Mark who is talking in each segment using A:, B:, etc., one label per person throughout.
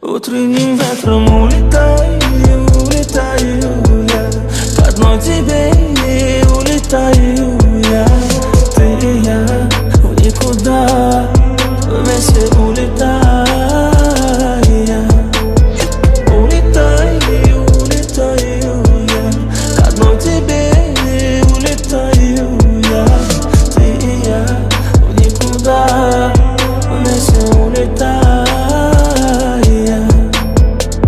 A: Утренним ветром улетаю, улетаю я. К одной тебе и улетаю я. Ты и я в никуда, вместе улетая. Улетаю, улетаю я. К одной тебе и улетаю я. Ты и я в никуда, вместе улетая.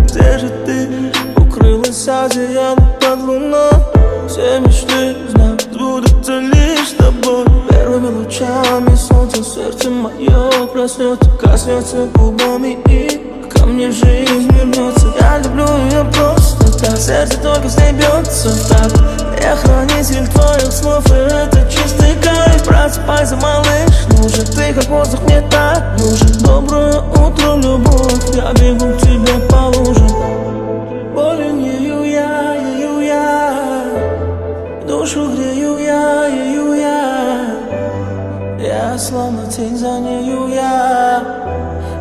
A: Где же ты укрылась одеялом под луной? Все мечты, знают, сбудутся лишь с тобой. Первыми лучами солнца сердце мое проснется, коснется губами и ко мне жизнь вернется. Я люблю ее просто так, сердце только с ней бьется так. Я хранитель твоих слов, и это чистый кайф. Просыпайся, малыш, нужен ты, как воздух, мне так нужен. Доброе утро, любовь, я бегу к тебе по лужам. Болен ею я, душу грею я, я словно тень, за нею я,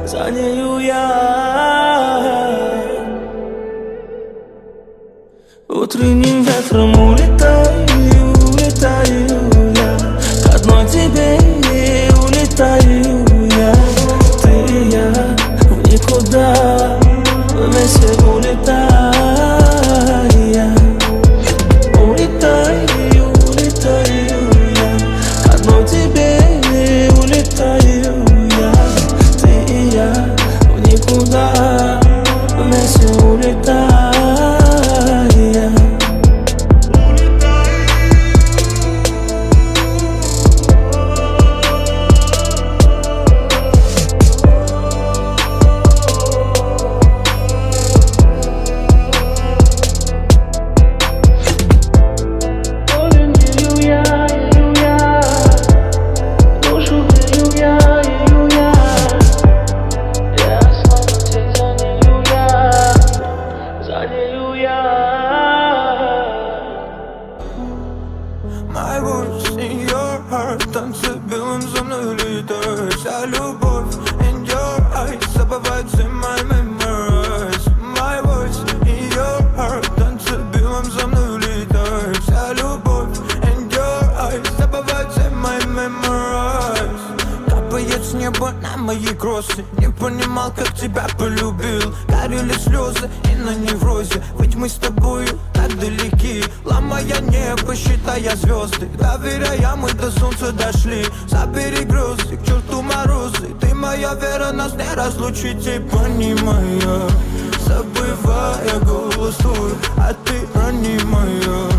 A: за нею я. Утренним ветром улетаю, улетаю я. К одной тебе и улетаю я. Ты и я в никуда, вместе улетая. Улетаю, улетаю я. К одной тебе и улетаю я. Ты и я в никуда, вместе улетая.
B: My voice in your heart, танцы белым за мной летает. Вся любовь in your eyes, забывается in my memories. My voice in your heart, танцы белым за мной летает. Вся любовь in your eyes, забывается in my memories. Капает с неба на мои кроссы. Не понимал, как тебя полюбил. Горели слезы и на неврозе. Ведь мы с тобою так далеки, ломая небо, считая звезды. Доверяя, мы до солнца дошли. Забери грозы, к черту морозы. Ты моя вера, нас не разлучить. И понимая, забывая голос твой, а ты ранимая.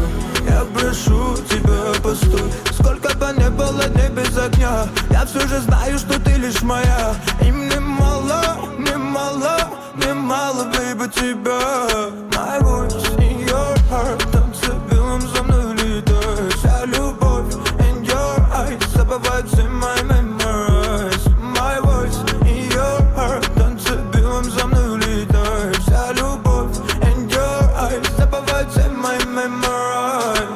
B: Я прошу тебя, постой. Сколько бы не было дней без огня, я все же знаю, что ты лишь моя. И мне мало, мне мало, мне мало, baby, тебя. My voice in your heart, танцы белым за мной летает. Вся любовь in your eyes, забывается in my memories. My voice in your heart, танцы белым за мной летает. Вся любовь in your eyes, забывается in my memories.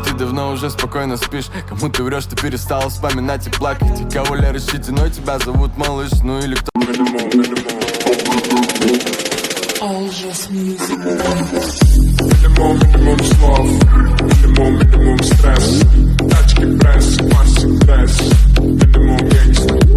C: Ты давно уже спокойно спишь. Кому ты врешь, ты перестала вспоминать и плакать. И кого Лера Щетиной тебя зовут малыш, ну или кто.
D: Минимум слов, минимум стресс. Тачки пресс, классик дресс. Минимум гангстер.